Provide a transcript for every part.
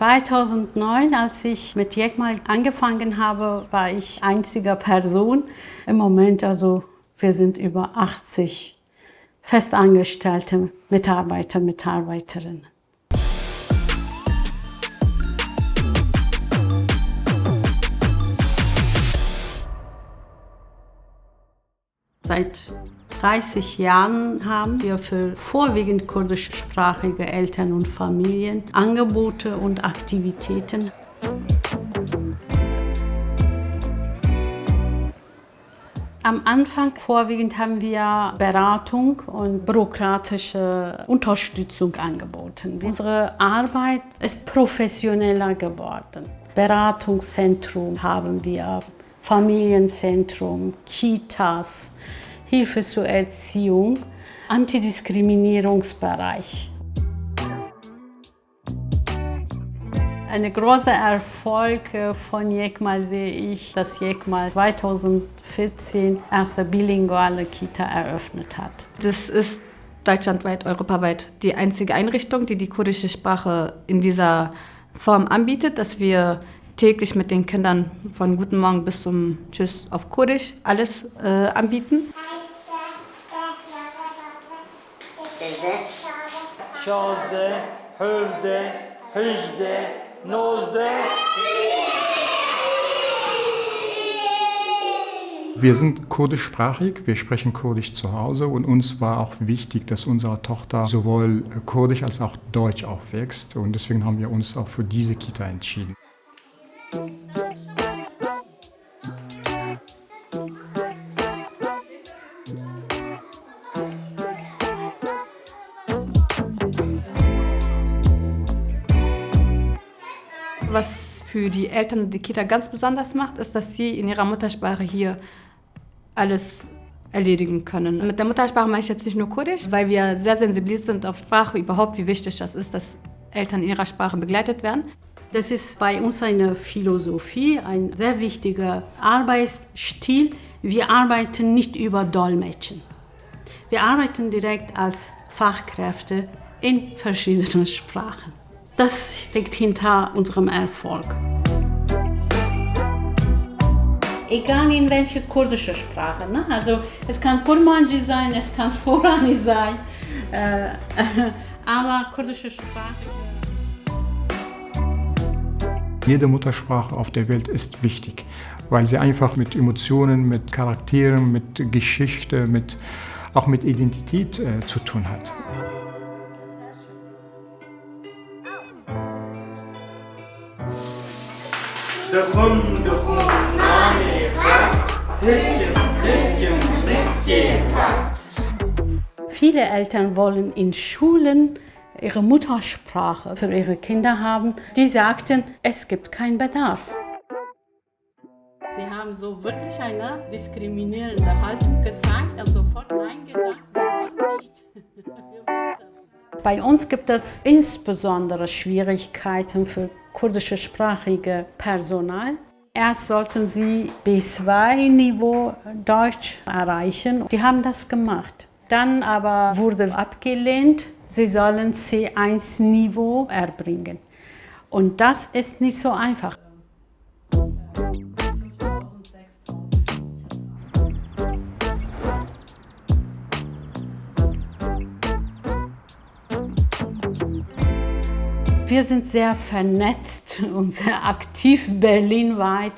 2009, als ich mit Jekmal angefangen habe, war ich einzige Person. Im Moment wir sind über 80 festangestellte Mitarbeiter, Mitarbeiterinnen. Seit 30 Jahren haben wir für vorwiegend kurdischsprachige Eltern und Familien Angebote und Aktivitäten. Am Anfang vorwiegend haben wir Beratung und bürokratische Unterstützung angeboten. Unsere Arbeit ist professioneller geworden. Beratungszentrum haben wir, Familienzentrum, Kitas, Hilfe zur Erziehung, Antidiskriminierungsbereich. Ein großer Erfolg von Jekmal sehe ich, dass Jekmal 2014 erste bilinguale Kita eröffnet hat. Das ist deutschlandweit, europaweit die einzige Einrichtung, die die kurdische Sprache in dieser Form anbietet, dass wir täglich mit den Kindern von Guten Morgen bis zum Tschüss auf Kurdisch alles anbieten. Wir sind kurdischsprachig, wir sprechen Kurdisch zu Hause und uns war auch wichtig, dass unsere Tochter sowohl Kurdisch als auch Deutsch aufwächst und deswegen haben wir uns auch für diese Kita entschieden. Was für die Eltern die Kita ganz besonders macht, ist, dass sie in ihrer Muttersprache hier alles erledigen können. Mit der Muttersprache meine ich jetzt nicht nur Kurdisch, weil wir sehr sensibilisiert sind auf Sprache überhaupt, wie wichtig das ist, dass Eltern in ihrer Sprache begleitet werden. Das ist bei uns eine Philosophie, ein sehr wichtiger Arbeitsstil. Wir arbeiten nicht über Dolmetschen. Wir arbeiten direkt als Fachkräfte in verschiedenen Sprachen. Das steckt hinter unserem Erfolg. Egal in welche kurdische Sprache. Ne? Also es kann Kurmanji sein, es kann Sorani sein, aber kurdische Sprache. Jede Muttersprache auf der Welt ist wichtig, weil sie einfach mit Emotionen, mit Charakteren, mit Geschichte, auch mit Identität zu tun hat. Viele Eltern wollen in Schulen ihre Muttersprache für ihre Kinder haben. Die sagten, es gibt keinen Bedarf. Sie haben so wirklich eine diskriminierende Haltung gezeigt, haben sofort Nein gesagt, wir wollen nicht. Bei uns gibt es insbesondere Schwierigkeiten für kurdischsprachige Personal. Erst sollten sie B2-Niveau Deutsch erreichen. Die haben das gemacht. Dann aber wurde abgelehnt, sie sollen C1-Niveau erbringen. Und das ist nicht so einfach. Wir sind sehr vernetzt und sehr aktiv berlinweit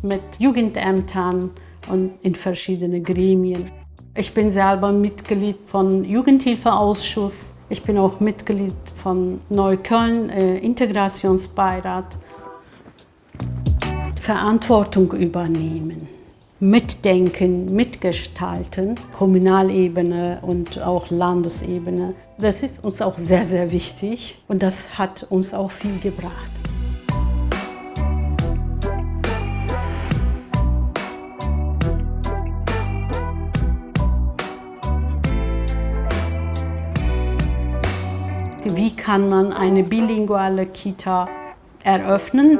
mit Jugendämtern und in verschiedenen Gremien. Ich bin selber Mitglied von Jugendhilfeausschuss. Ich bin auch Mitglied von Neukölln Integrationsbeirat. Verantwortung übernehmen, mitdenken, mitgestalten, Kommunalebene und auch Landesebene. Das ist uns auch sehr, sehr wichtig und das hat uns auch viel gebracht. Wie kann man eine bilinguale Kita eröffnen?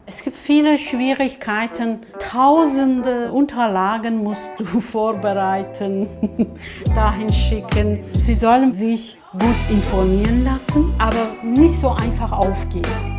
Es gibt viele Schwierigkeiten. Tausende Unterlagen musst du vorbereiten, dahin schicken. Sie sollen sich gut informieren lassen, aber nicht so einfach aufgeben.